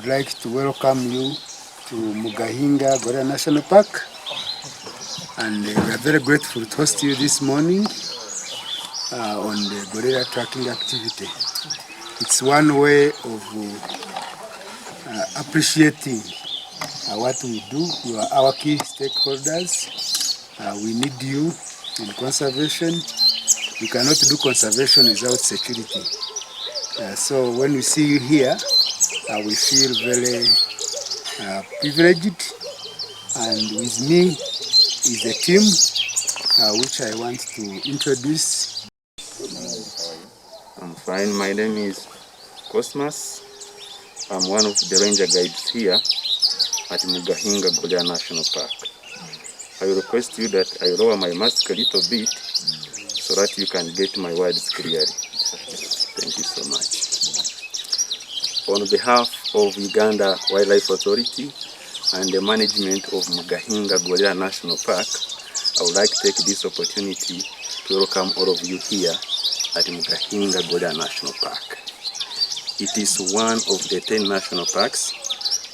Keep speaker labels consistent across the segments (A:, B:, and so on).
A: would like to welcome you to Mugahinga Gorilla National Park, and we are very grateful to host you this morning on the gorilla tracking activity. It's one way of appreciating what we do. You are our key stakeholders. We need you in conservation. We cannot do conservation without security. So when we see you here, we feel very privileged, and with me is a team which I want to introduce.
B: I'm fine. My name is Cosmas. I'm one of the ranger guides here at Mugahinga Gorilla National Park. I will request you that I lower my mask a little bit so that you can get my words clearly. Thank you so much. On behalf of Uganda Wildlife Authority and the management of Mugahinga Gorilla National Park, I would like to take this opportunity to welcome all of you here at Mugahinga Gorilla National Park. It is one of the 10 national parks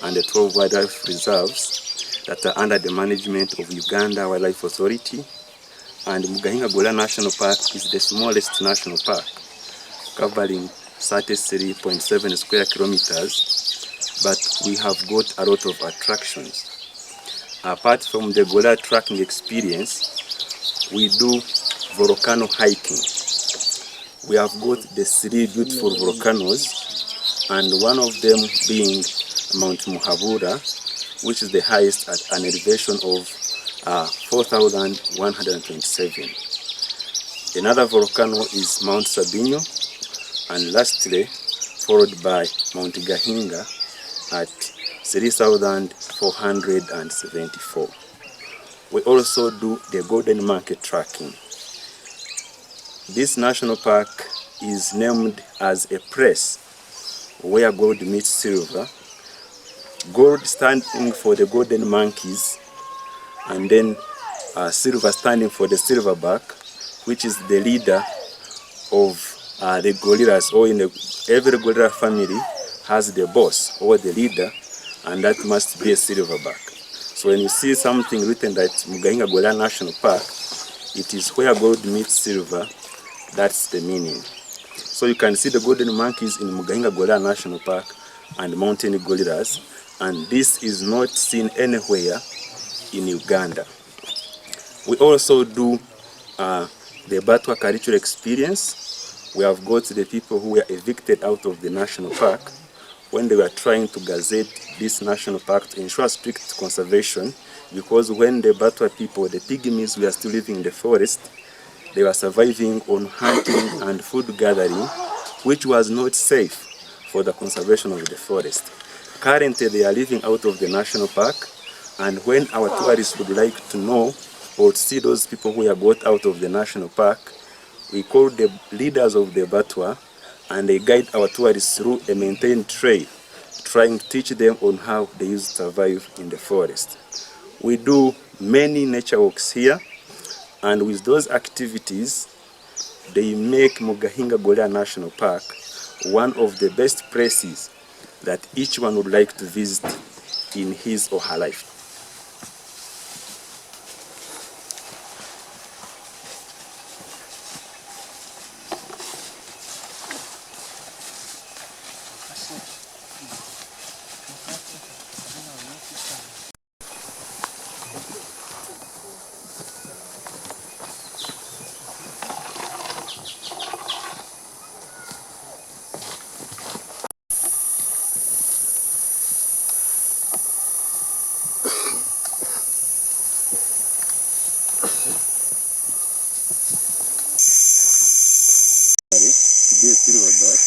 B: and the 12 wildlife reserves that are under the management of Uganda Wildlife Authority, and Mugahinga Gorilla National Park is the smallest national park, covering 33.7 square kilometers, but we have got a lot of attractions. Apart from the gorilla tracking experience, we do volcano hiking. We have got the 3 beautiful volcanoes, and one of them being Mount Muhabura, which is the highest at an elevation of 4,127. Another volcano is Mount Sabinyo, and lastly followed by Mount Gahinga at 3,474. We also do the golden market tracking. This national park is named as a place where gold meets silver. Gold standing for the golden monkeys, and then silver standing for the silverback, which is the leader of the gorillas, or every gorilla family has the boss or the leader, and that must be a silverback. So when you see something written that Mugahinga Gorilla National Park, it is where gold meets silver. That's the meaning. So you can see the golden monkeys in Mugahinga Gorilla National Park and mountain gorillas, and this is not seen anywhere in Uganda. We also do the Batwa cultural experience. We have got the people who were evicted out of the national park when they were trying to gazette this national park to ensure strict conservation, because when the Batwa people, the pygmies, were still living in the forest, they were surviving on hunting and food gathering, which was not safe for the conservation of the forest. Currently, they are living out of the national park, and when our tourists would like to know or to see those people who are got out of the national park, we call the leaders of the Batwa, and they guide our tourists through a maintained trail, trying to teach them on how they used to survive in the forest. We do many nature walks here, and with those activities, they make Mugahinga Gorilla National Park one of the best places that each one would like to visit in his or her life. To be a silverback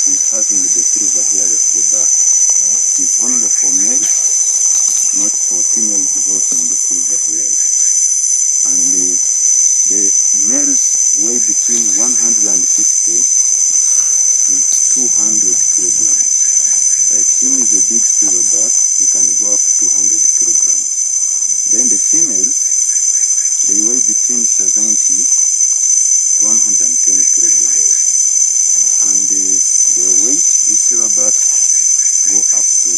B: is having the silver here at the back. It is only for males, not for females developing the silver hairs. And the males weigh between 160 to 200 kilograms. Like him is a big silverback, he can go up to 200 kilograms. Then the females, they weigh between 70 to 110 kilograms. And the weight, the silverbacks go up to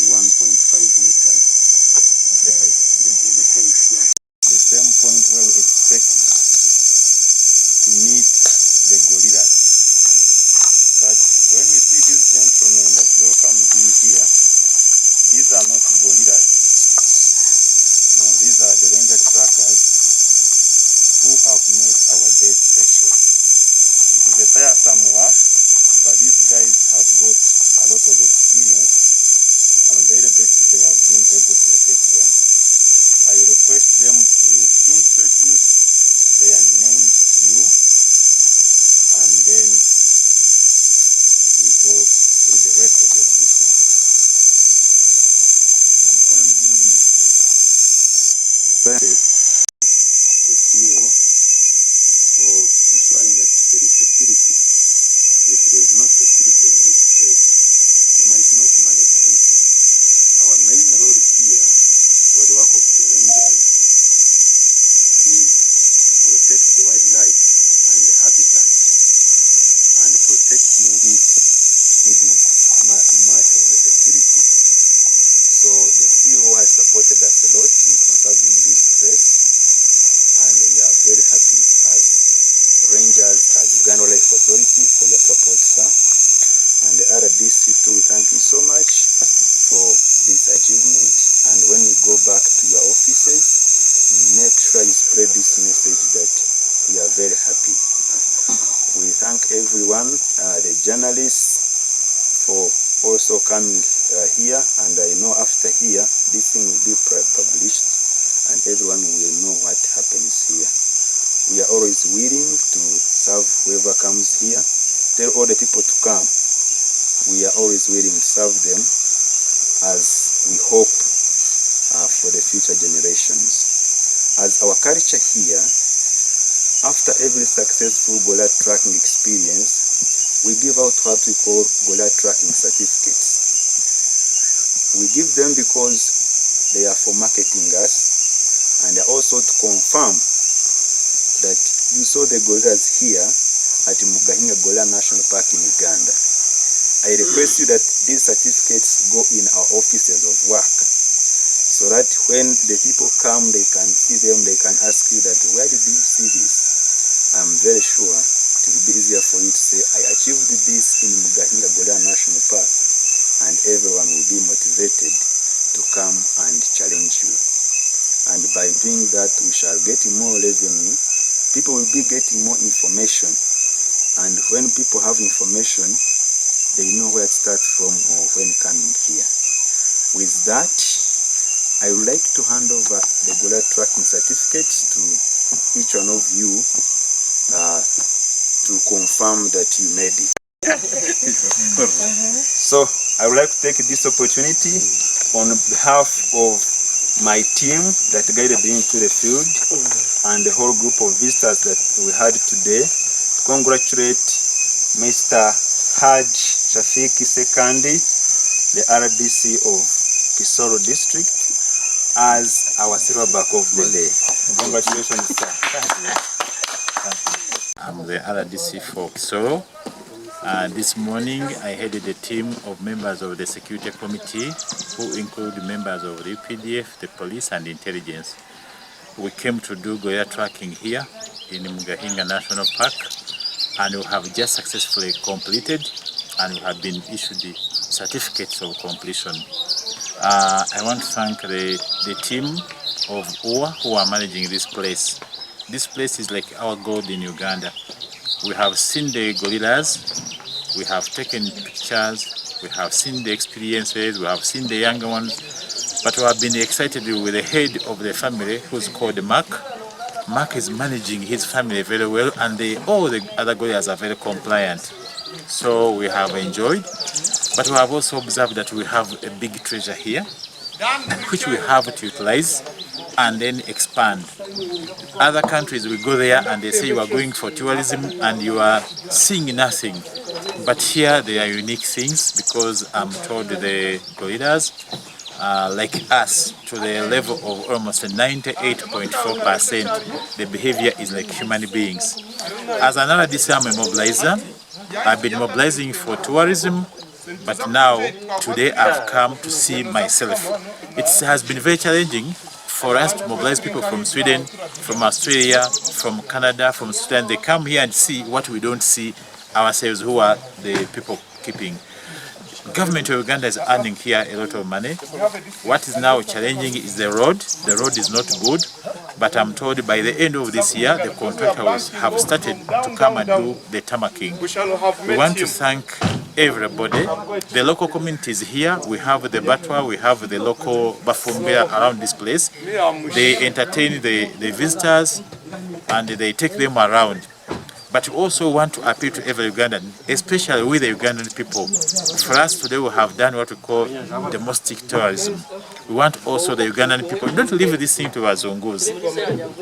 B: also coming here, and I know after here this thing will be published and everyone will know what happens here. We are always willing to serve whoever comes here. Tell all the people to come. We are always willing to serve them, as we hope for the future generations. As our culture here, after every successful gorilla tracking experience, we give out what we call gorilla tracking certificates. We give them because they are for marketing us, and also to confirm that you saw the gorillas here at Mugahinga Gorilla National Park in Uganda. I request you that these certificates go in our offices of work, so that when the people come, they can see them, they can ask you that, where did you see this? I'm very sure it will be easier for you to say, I achieved this in Mugahinga Gorilla National Park, and everyone will be motivated to come and challenge you. And by doing that, we shall get more revenue. People will be getting more information, and when people have information, they know where to start from or when coming here. With that, I would like to hand over the gorilla tracking certificates to each one of you to confirm that you made it. So I would like to take this opportunity on behalf of my team that guided me into the field and the whole group of visitors that we had today, to congratulate Mr. Hajji Shafik Sekandi, the RDC of Kisoro District, as our silverback of the day. Congratulations, sir.
C: I'm the RDC for Kisoro. This morning I headed a team of members of the security committee, who include members of the UPDF, the police and intelligence. We came to do gorilla tracking here in Mugahinga National Park, and we have just successfully completed, and we have been issued the certificates of completion. I want to thank the team of UWA who are managing this place. This place is like our gold in Uganda. We have seen the gorillas, we have taken pictures, we have seen the experiences, we have seen the younger ones, but we have been excited with the head of the family, who's called Mark. Mark is managing his family very well, and all the other gorillas are very compliant. So we have enjoyed, but we have also observed that we have a big treasure here, which we have to utilize and then expand. Other countries, we go there and they say you are going for tourism and you are seeing nothing. But here there are unique things, because I'm told the gorillas, like us, to the level of almost 98.4%, the behavior is like human beings. As an RDC, I'm a mobilizer. I've been mobilizing for tourism, but now, today I've come to see myself. It has been very challenging for us to mobilize people from Sweden, from Australia, from Canada, from Sudan. They come here and see what we don't see ourselves, who are the people keeping. Government of Uganda is earning here a lot of money. What is now challenging is the road. The road is not good, but I'm told by the end of this year, the contractors have started to come and do the tarmacking. We want to thank everybody. The local communities here, we have the Batwa, we have the local Bafumbira around this place. They entertain the visitors and they take them around. But we also want to appeal to every Ugandan, especially with the Ugandan people. For us today, we have done what we call domestic tourism. We want also the Ugandan people not to leave this thing to Wazungus.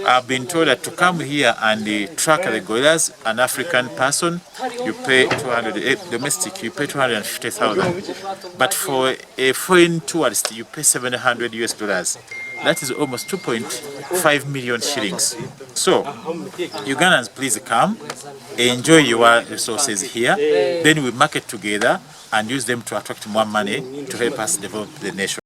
C: I've been told that to come here and track the gorillas, an African person, you pay 200, domestic, you pay 250,000. But for a foreign tourist, you pay $700 US. That is almost 2.5 million shillings. So, Ugandans, please come, enjoy your resources here, then we market together and use them to attract more money to help us develop the nation.